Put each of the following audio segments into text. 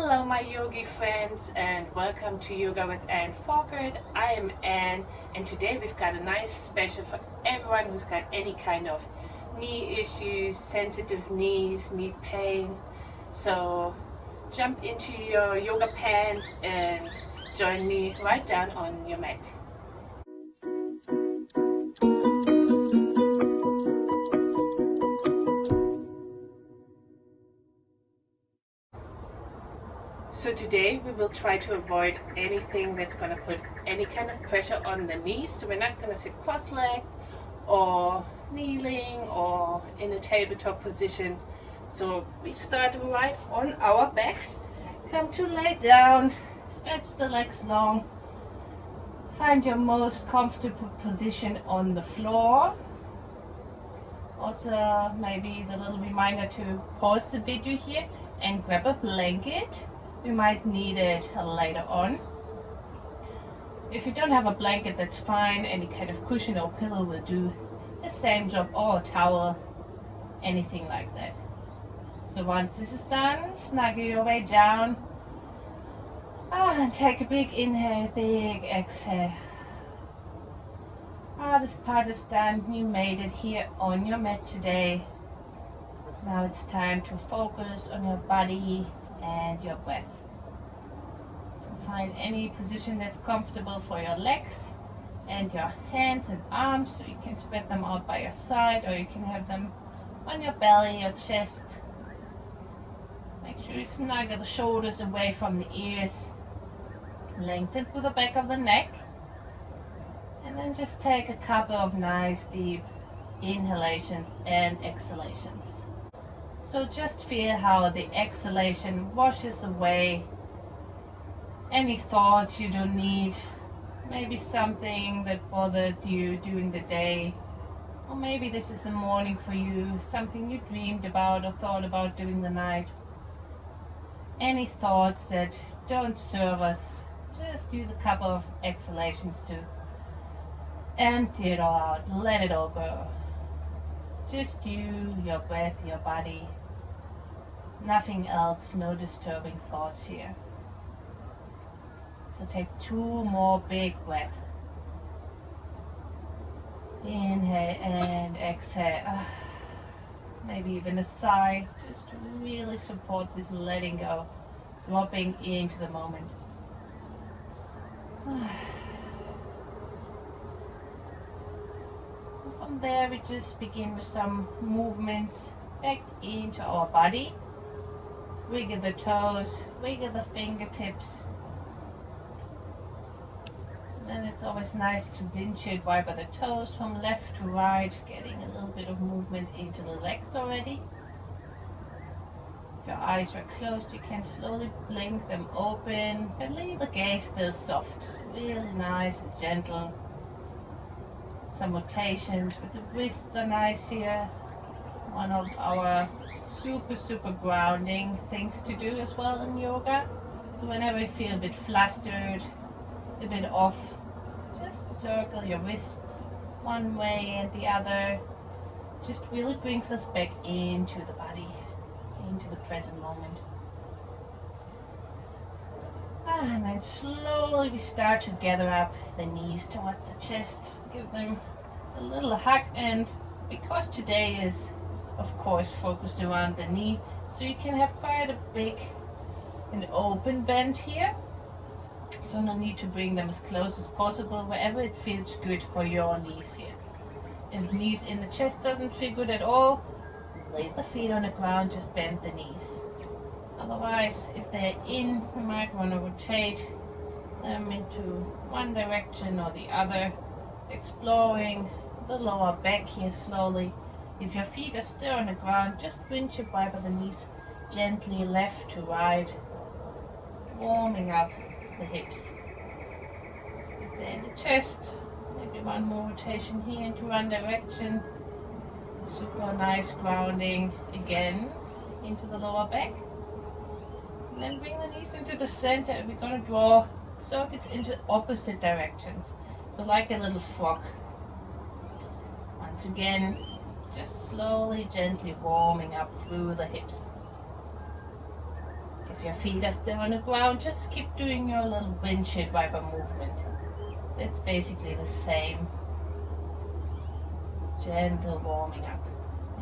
Hello my yogi friends and welcome to Yoga with Anne Falkert. I am Anne and today we've got a nice special for everyone who's got any kind of knee issues, sensitive knees, knee pain. So jump into your yoga pants and join me right down on your mat. So today we will try to avoid anything that's going to put any kind of pressure on the knees. So we're not going to sit cross-legged or kneeling or in a tabletop position. So we start right on our backs. Come to lay down, stretch the legs long. Find your most comfortable position on the floor. Also maybe the little reminder to pause the video here and grab a blanket. We might need it later on. If you don't have a blanket, that's fine. Any kind of cushion or pillow will do the same job, or a towel, anything like that. So once this is done, snuggle your way down. And take a big inhale, big exhale. This part is done. You made it here on your mat today. Now it's time to focus on your body and your breath. So find any position that's comfortable for your legs and your hands and arms, so you can spread them out by your side or you can have them on your belly, your chest. Make sure you snuggle the shoulders away from the ears. Lengthen through the back of the neck. And then just take a couple of nice deep inhalations and exhalations. So just feel how the exhalation washes away any thoughts you don't need. Maybe something that bothered you during the day. Or maybe this is the morning for you, something you dreamed about or thought about during the night. Any thoughts that don't serve us, just use a couple of exhalations to empty it all out, let it all go. Just you, your breath, your body. Nothing else, no disturbing thoughts here. So take 2 more big breaths. Inhale and exhale. Maybe even a sigh, just to really support this letting go, dropping into the moment. From there we just begin with some movements back into our body. Wiggle the toes, wiggle the fingertips. And it's always nice to windshield wiper the toes from left to right, getting a little bit of movement into the legs already. If your eyes are closed, you can slowly blink them open, but leave the gaze still soft. So really nice and gentle. Some rotations with the wrists are nice here. One of our super grounding things to do as well in yoga. So whenever you feel a bit flustered, a bit off, just circle your wrists one way and the other. Just really brings us back into the body, into the present moment. And then slowly we start to gather up the knees towards the chest, give them a little hug, and because today is of course focused around the knee, so you can have quite a big and open bend here. So no need to bring them as close as possible, wherever it feels good for your knees here. If knees in the chest doesn't feel good at all, leave the feet on the ground, just bend the knees. Otherwise, if they're in, you might want to rotate them into one direction or the other, exploring the lower back here slowly. If your feet are still on the ground, just windshield wiper the knees gently left to right, warming up the hips. So if they're in the chest, maybe one more rotation here into one direction. Super nice grounding again into the lower back. And then bring the knees into the center, and we're going to draw circuits into opposite directions. So like a little frog. Once again, just slowly, gently warming up through the hips. Give If your feet are still on the ground, just keep doing your little windshield wiper movement. It's basically the same. Gentle warming up.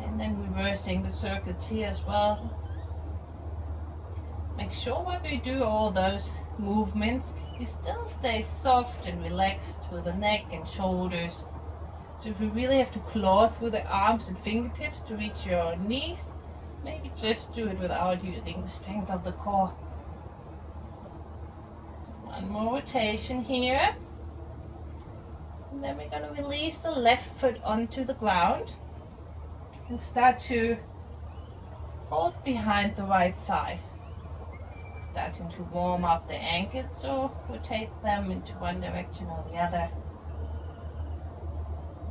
And then reversing the circuits here as well. Make sure when we do all those movements, you still stay soft and relaxed with the neck and shoulders. So if you really have to claw through the arms and fingertips to reach your knees, maybe just do it without using the strength of the core. So one more rotation here. And then we're going to release the left foot onto the ground and start to hold behind the right thigh. Starting to warm up the ankles, so rotate them into one direction or the other.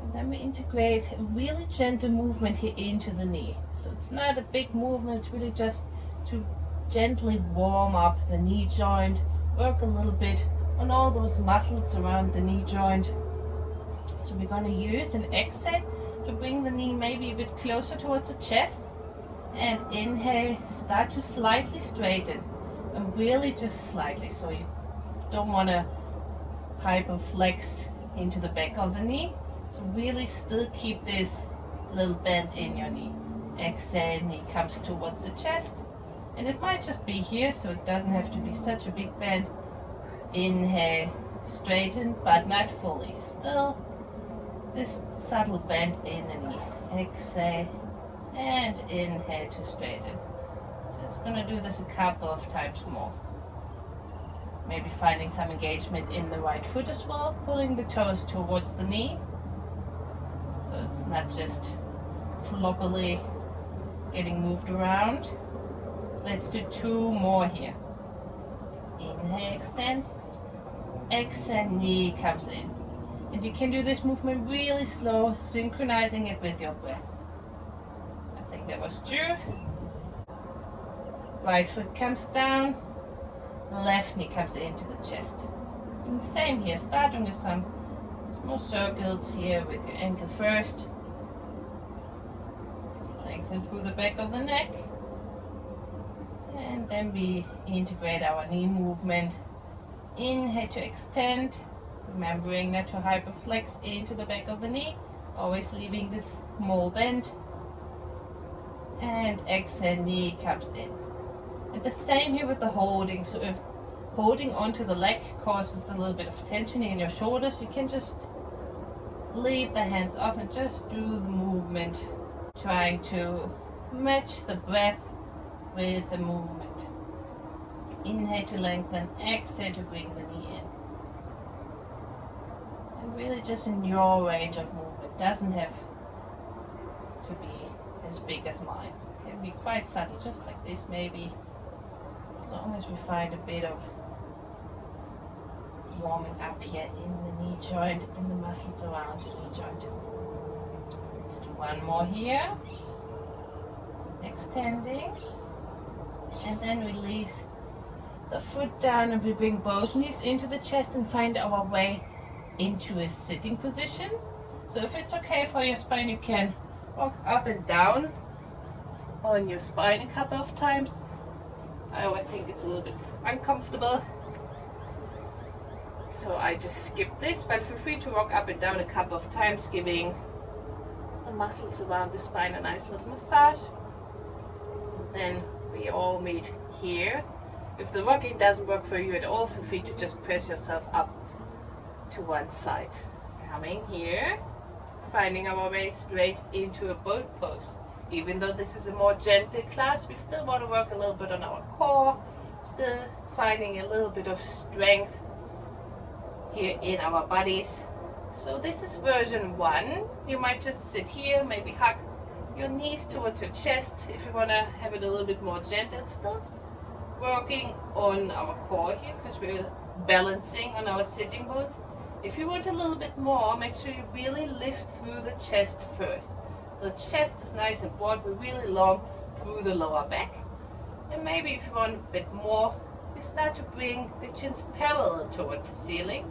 And then we integrate a really gentle movement here into the knee. So it's not a big movement, it's really just to gently warm up the knee joint, work a little bit on all those muscles around the knee joint. So we're going to use an exhale to bring the knee maybe a bit closer towards the chest. And inhale, start to slightly straighten. And really just slightly, so you don't want to hyperflex into the back of the knee. So really still keep this little bend in your knee. Exhale, knee comes towards the chest. And it might just be here, so it doesn't have to be such a big bend. Inhale, straighten, but not fully. Still this subtle bend in the knee. Exhale, and inhale to straighten. Just going to do this a couple of times more. Maybe finding some engagement in the right foot as well, pulling the toes towards the knee. So it's not just floppily getting moved around. Let's do two more here. Inhale, extend. Exhale, knee comes in. And you can do this movement really slow, synchronizing it with your breath. I think that was true. Right foot comes down, left knee comes into the chest. And same here, starting with some small circles here with your ankle first. Lengthen through the back of the neck. And then we integrate our knee movement. Inhale to extend, remembering not to hyperflex into the back of the knee, always leaving this small bend. And exhale, knee comes in. And the same here with the holding. So if holding onto the leg causes a little bit of tension in your shoulders, you can just leave the hands off and just do the movement, trying to match the breath with the movement. Inhale to lengthen, exhale to bring the knee in. And really just in your range of movement. Doesn't have to be as big as mine. It can be quite subtle, just like this maybe. As long as we find a bit of warming up here in the knee joint, in the muscles around the knee joint. Let's do one more here. Extending. And then release the foot down and we bring both knees into the chest and find our way into a sitting position. So if it's okay for your spine, you can walk up and down on your spine a couple of times. I always think it's a little bit uncomfortable, so I just skip this, but feel free to walk up and down a couple of times, giving the muscles around the spine a nice little massage. And then we all meet here. If the rocking doesn't work for you at all, feel free to just press yourself up to one side. Coming here, finding our way straight into a boat pose. Even though this is a more gentle class, we still want to work a little bit on our core, still finding a little bit of strength here in our bodies. So this is version 1. You might just sit here, maybe hug your knees towards your chest if you want to have it a little bit more gentle. Still working on our core here because we're balancing on our sitting bones. If you want a little bit more, make sure you really lift through the chest first. The chest is nice and broad, but really long through the lower back. And maybe if you want a bit more, you start to bring the chins parallel towards the ceiling.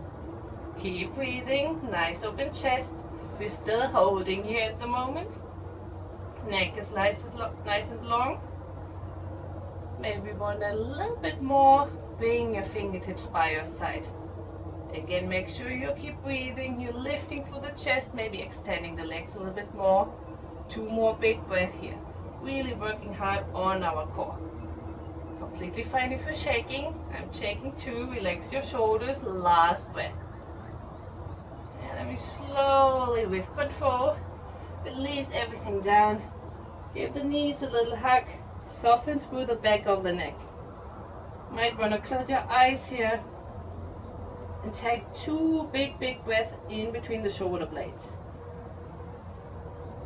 Keep breathing, nice open chest. We're still holding here at the moment. Neck is nice and long. Maybe want a little bit more. Bring your fingertips by your side. Again, make sure you keep breathing. You're lifting through the chest, maybe extending the legs a little bit more. 2 more big breaths here. Really working hard on our core. Completely fine if you're shaking. I'm shaking too. Relax your shoulders. Last breath. And then we slowly, with control, release everything down. Give the knees a little hug. Soften through the back of the neck. Might want to close your eyes here. And take 2 big breaths in between the shoulder blades.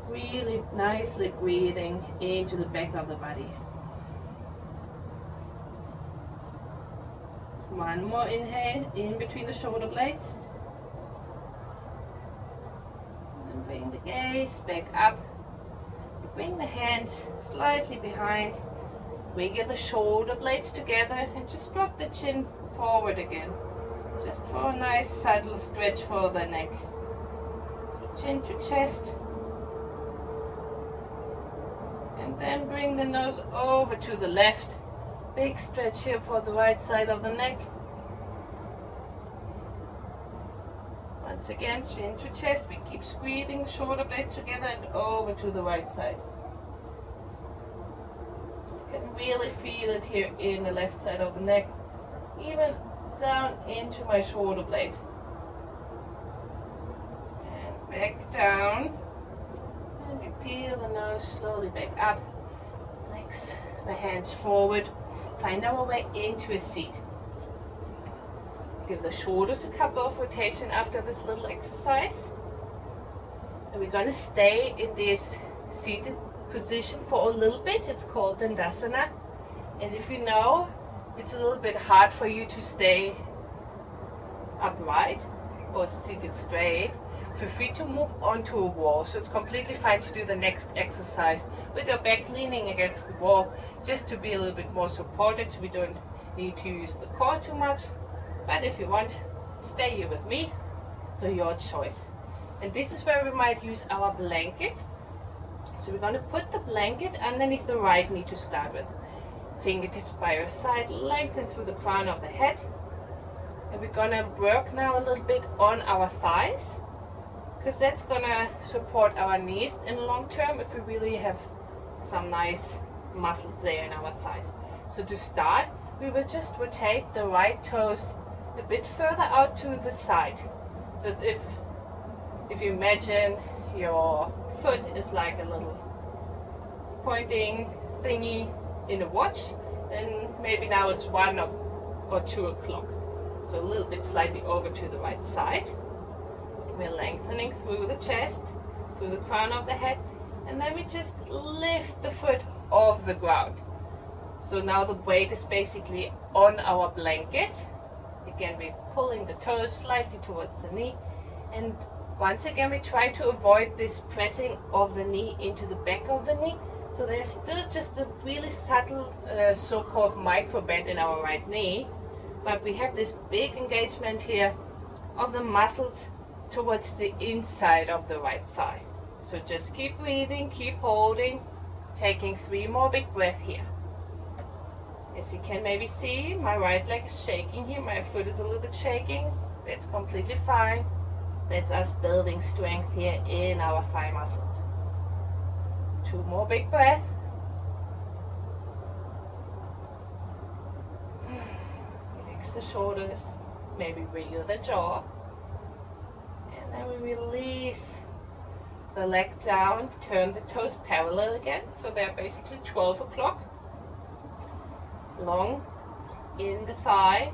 Really nicely breathing into the back of the body. 1 more inhale in between the shoulder blades. And bring the gaze back up. Bring the hands slightly behind. Wiggle the shoulder blades together and just drop the chin forward again. Just for a nice subtle stretch for the neck. So chin to chest. And then bring the nose over to the left. Big stretch here for the right side of the neck. Once again, chin to chest. We keep squeezing the shoulder blades together and over to the right side. You can really feel it here in the left side of the neck. Even down into my shoulder blade. And back down. And we peel the nose slowly back up. Flex the hands forward. Find our way into a seat. Give the shoulders a couple of rotations after this little exercise. And we're going to stay in this seated position for a little bit. It's called Dandasana. And if you know, it's a little bit hard for you to stay upright or seated straight, feel free to move onto a wall. So it's completely fine to do the next exercise with your back leaning against the wall, just to be a little bit more supported, so we don't need to use the core too much. But if you want, stay here with me. So your choice. And this is where we might use our blanket. So we're going to put the blanket underneath the right knee to start with. Fingertips by your side, lengthen through the crown of the head. And we're going to work now a little bit on our thighs, because that's going to support our knees in the long term if we really have some nice muscles there in our thighs. So to start, we will just rotate the right toes a bit further out to the side. So as if you imagine your foot is like a little pointing thingy in a watch, and maybe now it's 1 or 2 o'clock. So a little bit slightly over to the right side. We're lengthening through the chest, through the crown of the head, and then we just lift the foot off the ground. So now the weight is basically on our blanket. Again, we're pulling the toes slightly towards the knee, and once again we try to avoid this pressing of the knee into the back of the knee. So there's still just a really subtle so-called micro bend in our right knee, but we have this big engagement here of the muscles towards the inside of the right thigh. So just keep breathing, keep holding, taking 3 more big breaths here. As you can maybe see, my right leg is shaking here, my foot is a little bit shaking. That's completely fine. That's us building strength here in our thigh muscles. 2 more big breaths. Relax the shoulders, maybe wiggle the jaw. And then we release the leg down, turn the toes parallel again, so they're basically 12 o'clock. Long in the thigh.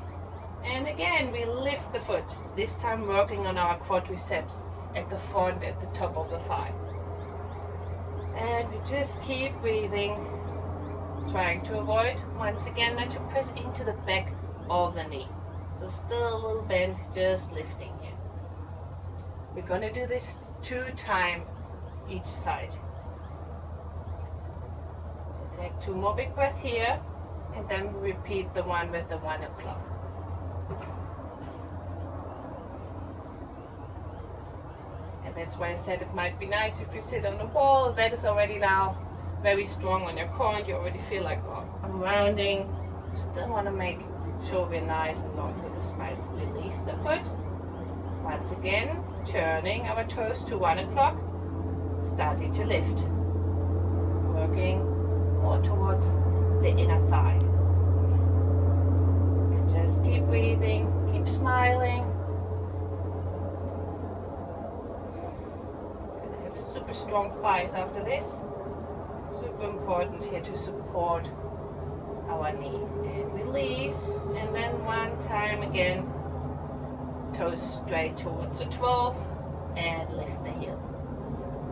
And again, we lift the foot, this time working on our quadriceps at the front, at the top of the thigh. And we just keep breathing, trying to avoid, once again, not to press into the back of the knee. So still a little bend, just lifting here. We're going to do this 2 times each side. So take 2 more big breaths here, and then repeat the one with the 1 o'clock. And that's why I said it might be nice if you sit on the wall. That is already now very strong on your core and you already feel like, oh, I'm rounding. Still want to make sure we're nice and long through the spine. Release the foot. Once again, turning our toes to 1 o'clock, starting to lift. Working more towards the inner thigh. And just keep breathing, keep smiling. Gonna have super strong thighs after this. Super important here to support our knee. And release, and then one time again, toes straight towards the 12 and lift the heel.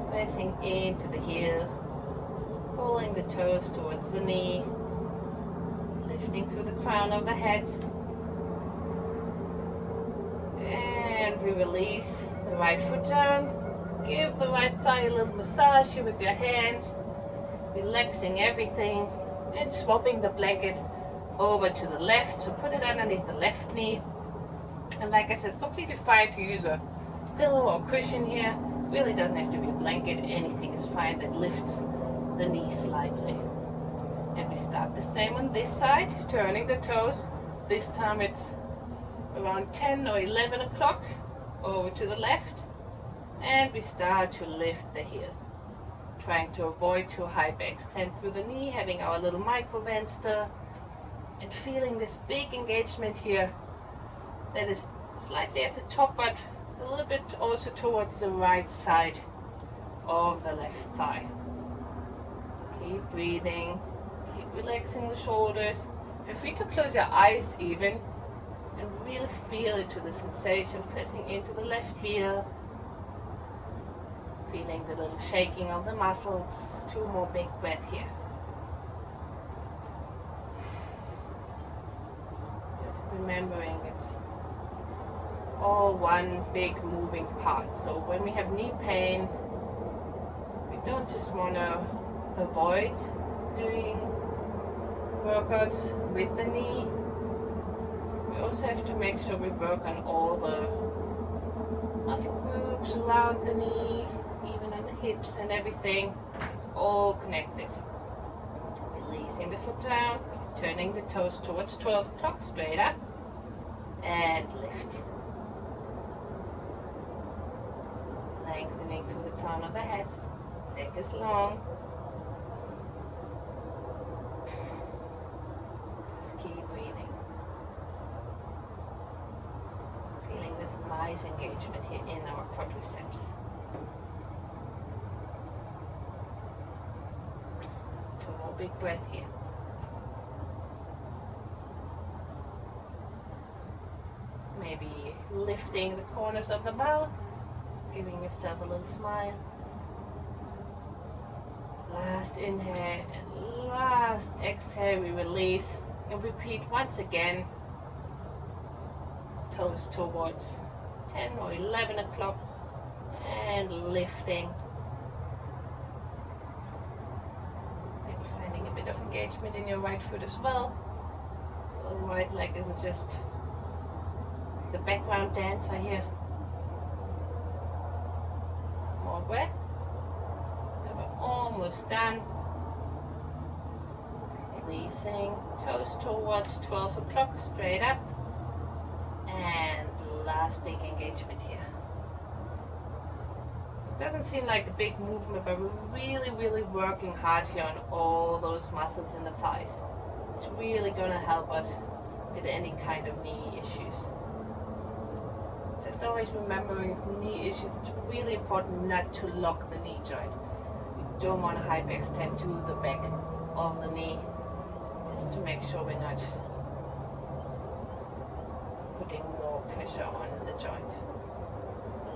Pressing into the heel, pulling the toes towards the knee, lifting through the crown of the head. And we release the right foot down. Give the right thigh a little massage here with your hand, relaxing everything and swapping the blanket over to the left. So put it underneath the left knee. And like I said, it's completely fine to use a pillow or cushion here. Really doesn't have to be a blanket. Anything is fine that lifts the knee slightly. And we start the same on this side, turning the toes. This time it's around 10 or 11 o'clock over to the left. And we start to lift the heel. Trying to avoid too hyperextend through the knee, having our little micro bend still. And feeling this big engagement here. That is slightly at the top, but a little bit also towards the right side of the left thigh. Keep breathing, keep relaxing the shoulders. Feel free to close your eyes even and really feel into the sensation, pressing into the left heel. Feeling the little shaking of the muscles. 2 more big breaths here. Just remembering it's all one big moving part. So when we have knee pain, we don't just want to avoid doing workouts with the knee. We also have to make sure we work on all the muscle groups around the knee, even on the hips and everything. It's all connected. Releasing the foot down, turning the toes towards 12 o'clock, straight up, and lift. Lengthening through the crown of the head, neck is long. Just keep breathing. Feeling this nice engagement here in our quadriceps. 2 more big breath here. Maybe lifting the corners of the mouth. Giving yourself a little smile. Last inhale and last exhale, we release and repeat once again. Toes towards 10 or 11 o'clock and lifting. Maybe finding a bit of engagement in your right foot as well. So the right leg isn't just the background dancer here. More breath. And we're almost done. Releasing, toes towards 12 o'clock, straight up. And last big engagement here. It doesn't seem like a big movement, but we're really working hard here on all those muscles in the thighs. It's really going to help us with any kind of knee issues. Just always remembering with knee issues, it's really important not to lock the knee joint. We don't want to hyperextend to the back of the knee, just to make sure we're not putting more pressure on the joint.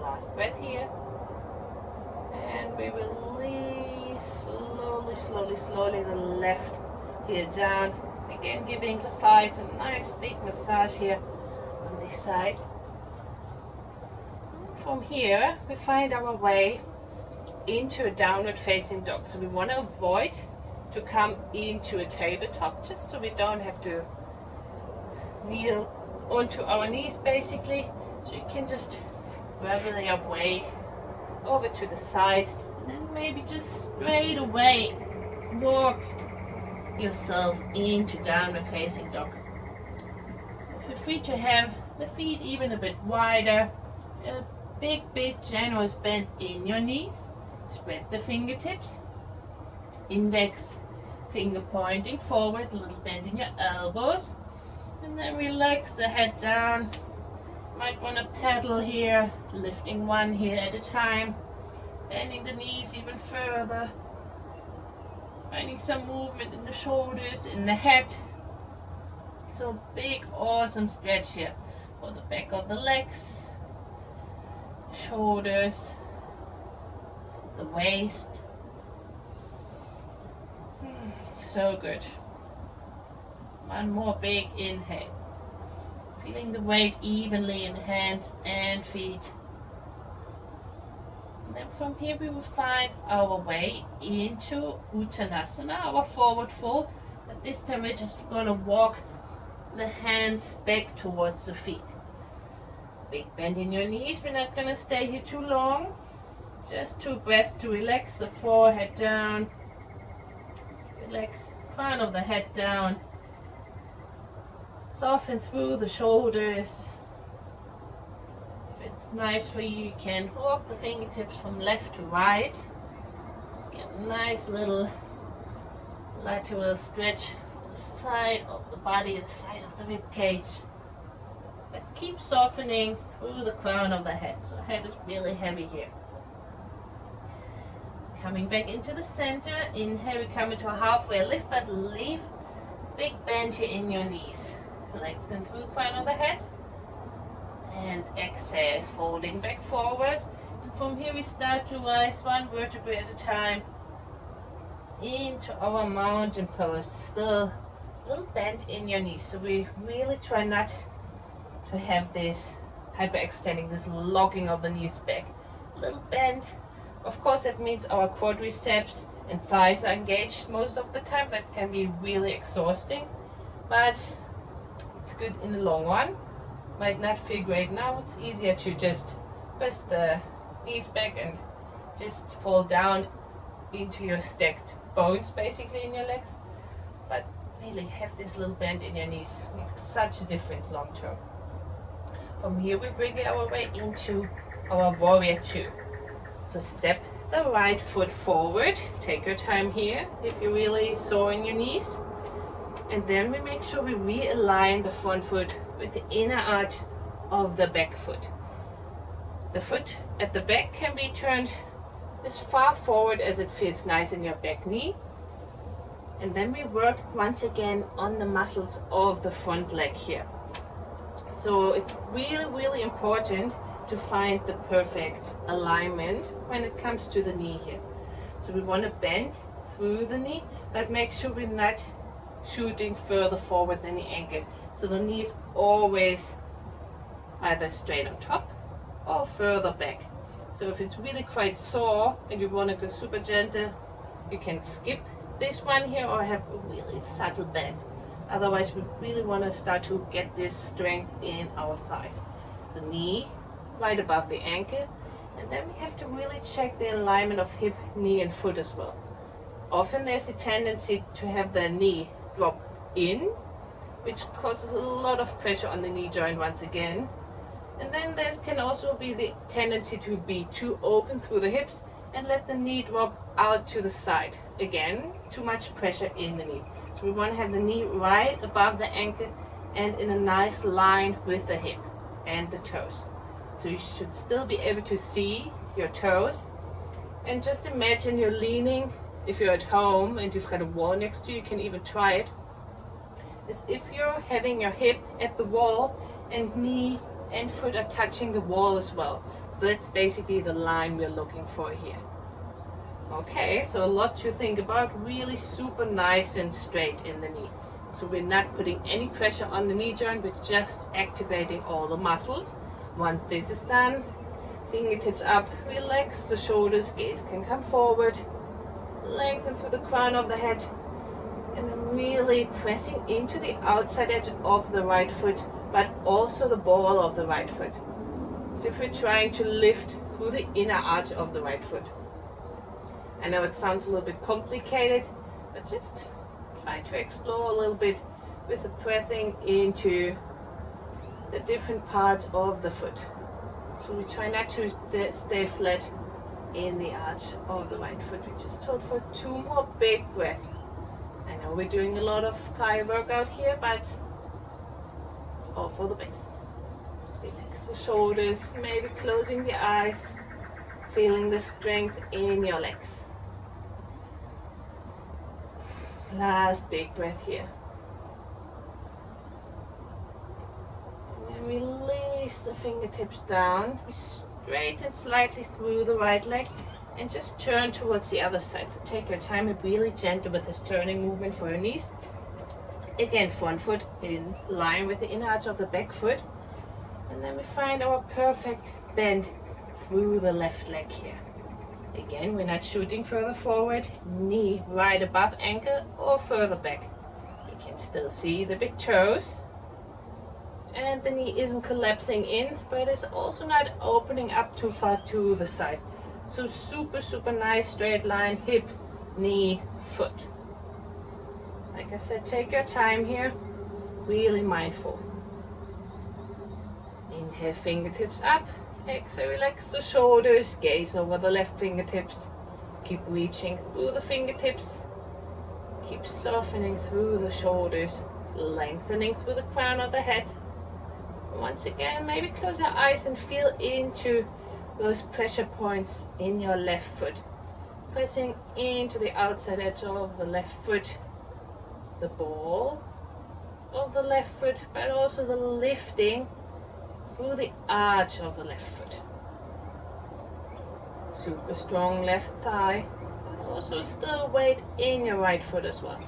Last breath here. And we release slowly the left heel down. Again, giving the thighs a nice big massage here on this side. From here, we find our way into a downward facing dog. So we want to avoid to come into a tabletop, just so we don't have to kneel onto our knees basically. So you can just wobble your way over to the side and then maybe just straight away walk yourself into downward facing dog. So feel free to have the feet even a bit wider, a big generous bend in your knees. Spread the fingertips, index finger pointing forward, a little bend in your elbows, and then relax the head down. Might want to pedal here, lifting one here at a time, bending the knees even further, finding some movement in the shoulders, in the head. So big awesome stretch here for the back of the legs, shoulders, the waist. So good. One more big inhale. Feeling the weight evenly in hands and feet. And then from here we will find our way into Uttanasana, our forward fold. But this time we're just going to walk the hands back towards the feet. Big bend in your knees. We're not going to stay here too long. Just 2 breaths to relax the forehead down. Relax crown of the head down. Soften through the shoulders. If it's nice for you, you can walk the fingertips from left to right. Get a nice little lateral stretch for the side of the body, the side of the rib cage. But keep softening through the crown of the head. So head is really heavy here. Coming back into the center. Inhale, we come into a halfway lift, but leave big bend here in your knees. Lengthen through the crown of the head. And exhale, folding back forward. And from here we start to rise one vertebrae at a time into our mountain pose. Still a little bend in your knees. So we really try not to have this hyperextending, this locking of the knees back. A little bend. Of course, that means our quadriceps and thighs are engaged most of the time. That can be really exhausting, but it's good in the long run. Might not feel great now. It's easier to just press the knees back and just fall down into your stacked bones, basically, in your legs. But really have this little bend in your knees. Makes such a difference long term. From here, we bring our way into our warrior 2. So step the right foot forward. Take your time here if you're really sore in your knees. And then we make sure we realign the front foot with the inner arch of the back foot. The foot at the back can be turned as far forward as it feels nice in your back knee. And then we work once again on the muscles of the front leg here. So it's really important to find the perfect alignment when it comes to the knee here. So we want to bend through the knee, but make sure we're not shooting further forward than the ankle. So the knee is always either straight on top or further back. So if it's really quite sore and you want to go super gentle, you can skip this one here or have a really subtle bend. Otherwise, we really want to start to get this strength in our thighs. So knee right above the ankle, and then we have to really check the alignment of hip, knee and foot as well. Often there's a tendency to have the knee drop in, which causes a lot of pressure on the knee joint once again. And then there can also be the tendency to be too open through the hips and let the knee drop out to the side. Again, too much pressure in the knee. So we want to have the knee right above the ankle and in a nice line with the hip and the toes. So you should still be able to see your toes. And just imagine you're leaning, if you're at home and you've got a wall next to you, you can even try it, as if you're having your hip at the wall and knee and foot are touching the wall as well. So that's basically the line we're looking for here. Okay, so a lot to think about, really super nice and straight in the knee. So we're not putting any pressure on the knee joint, we're just activating all the muscles. Once this is done, fingertips up, relax the shoulders, gaze can come forward, lengthen through the crown of the head, and then really pressing into the outside edge of the right foot, but also the ball of the right foot. As if we're trying to lift through the inner arch of the right foot. I know it sounds a little bit complicated, But just try to explore a little bit with the breathing into the different parts of the foot. So we try not to stay flat in the arch of the right foot. We just hold for 2 more big breaths. I know we're doing a lot of thigh workout here, but it's all for the best. Relax the shoulders, maybe closing the eyes, feeling the strength in your legs. Last big breath here. And then release the fingertips down. We straighten slightly through the right leg and just turn towards the other side. So take your time and really gentle with this turning movement for your knees. Again, front foot in line with the inner arch of the back foot. And then we find our perfect bend through the left leg here. Again, we're not shooting further forward, knee right above ankle or further back. You can still see the big toes. And the knee isn't collapsing in, but it's also not opening up too far to the side. So super nice straight line, hip, knee, foot. Like I said, take your time here, really mindful. Inhale, fingertips up. Exhale, relax the shoulders, gaze over the left fingertips. Keep reaching through the fingertips. Keep softening through the shoulders, lengthening through the crown of the head. Once again, maybe close your eyes and feel into those pressure points in your left foot. Pressing into the outside edge of the left foot, the ball of the left foot, but also the lifting through the arch of the left foot. Super strong left thigh. Also still weight in your right foot as well.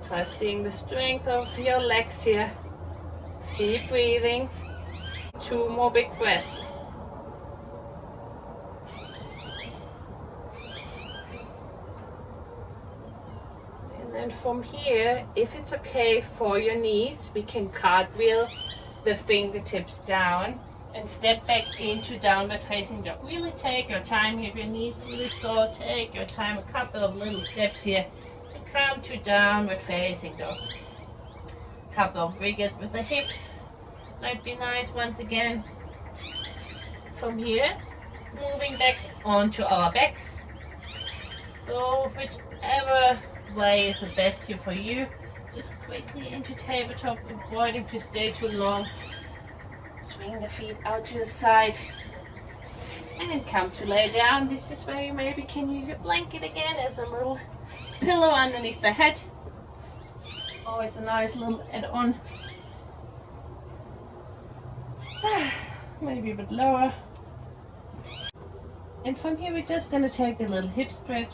Trusting the strength of your legs here. Keep breathing. 2 more big breaths. And then from here, if it's okay for your knees, we can cartwheel the fingertips down and step back into downward facing dog. Really take your time here. If your knees are really sore, take your time. A couple of little steps here to come to downward facing dog. Couple of wriggles with the hips might be nice. Once again, from here, moving back onto our backs. So whichever way is the best here for you. Just quickly into tabletop, avoiding to stay too long. Swing the feet out to the side and then come to lay down. This is where you maybe can use your blanket again as a little pillow underneath the head. It's always a nice little add-on. Maybe a bit lower. And from here we're just going to take a little hip stretch.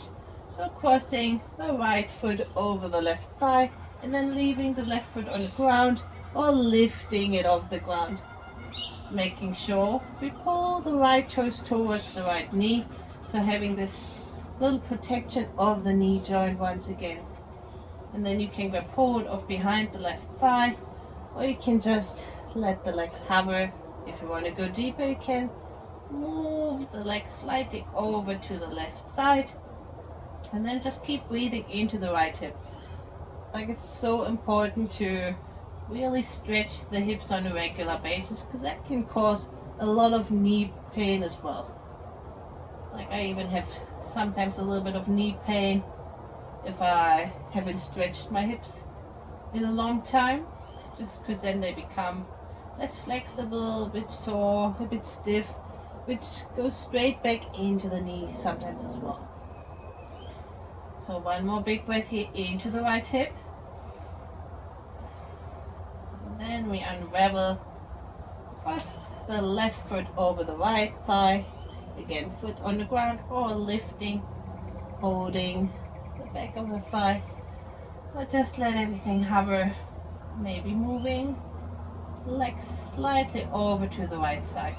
So crossing the right foot over the left thigh and then leaving the left foot on the ground or lifting it off the ground. Making sure we pull the right toes towards the right knee. So having this little protection of the knee joint once again. And then you can grab hold of behind the left thigh, or you can just let the legs hover. If you want to go deeper, you can move the legs slightly over to the left side. And then just keep breathing into the right hip. Like, it's so important to really stretch the hips on a regular basis, because that can cause a lot of knee pain as well. Like, I even have sometimes a little bit of knee pain if I haven't stretched my hips in a long time, just because then they become less flexible, a bit sore, a bit stiff, which goes straight back into the knee sometimes as well. So one more big breath here into the right hip. And then we unravel, cross the left foot over the right thigh. Again, foot on the ground or lifting, holding the back of the thigh. Or just let everything hover, maybe moving legs slightly over to the right side.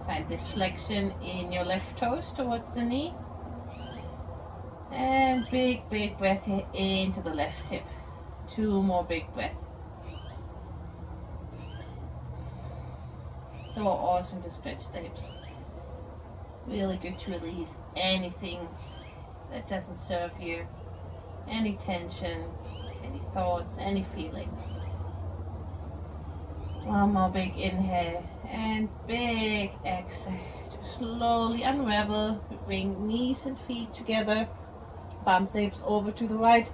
Find this flexion in your left toes towards the knee. And big breath here into the left hip. 2 more big breaths. So awesome to stretch the hips. Really good to release anything that doesn't serve you. Any tension, any thoughts, any feelings. One more big inhale and big exhale. Just slowly unravel. Bring knees and feet together. Bump the hips over to the right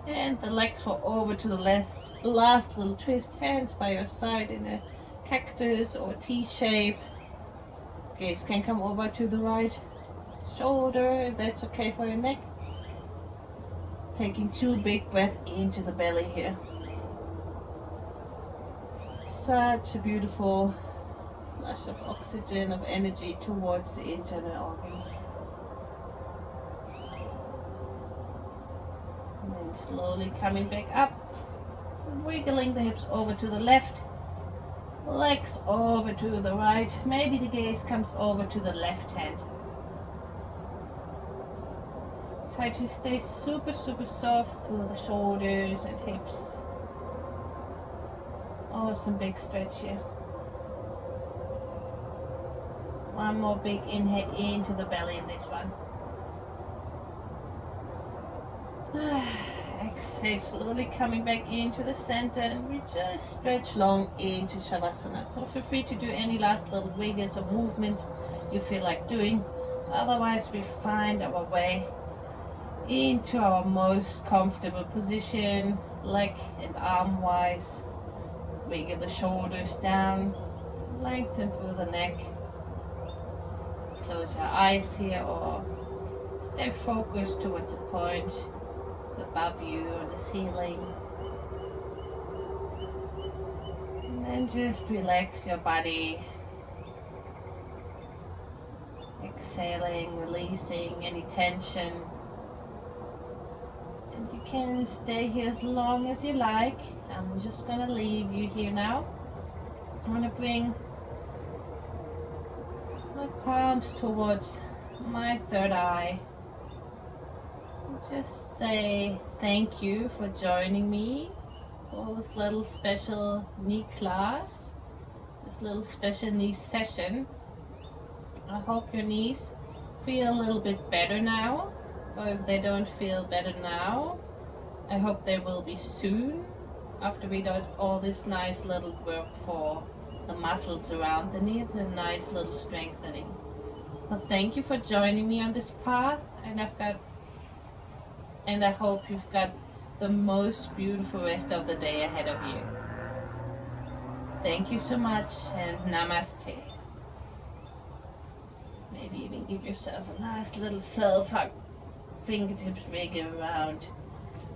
and the legs fall over to the left. Last little twist, hands by your side in a cactus or T shape. Gaze can come over to the right shoulder if that's okay for your neck. Taking 2 big breaths into the belly here. Such a beautiful flush of oxygen, of energy towards the internal organs. And then slowly coming back up, wiggling the hips over to the left, legs over to the right. Maybe the gaze comes over to the left hand. Try to stay super soft through the shoulders and hips. Awesome big stretch here. One more big inhale into the belly in this one. Exhale, slowly coming back into the center, and we just stretch long into Shavasana. So feel free to do any last little wiggles or movement you feel like doing. Otherwise, we find our way into our most comfortable position, leg and arm wise. Wiggle the shoulders down, lengthen through the neck. Close your eyes here or stay focused towards a point above you on the ceiling. And then just relax your body. Exhaling, releasing any tension. And you can stay here as long as you like. I'm just going to leave you here now. I'm going to bring my palms towards my third eye. Just say thank you for joining me for this little special knee class, this little special knee session. I hope your knees feel a little bit better now, or if they don't feel better now, I hope they will be soon after we did all this nice little work for the muscles around the knee, the nice little strengthening. Well, thank you for joining me on this path, and I hope you've got the most beautiful rest of the day ahead of you. Thank you so much, and namaste. Maybe even give yourself a last little self hug. Fingertips wiggle around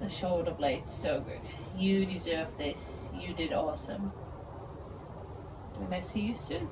the shoulder blades. So good. You deserve this. You did awesome. And I see you soon.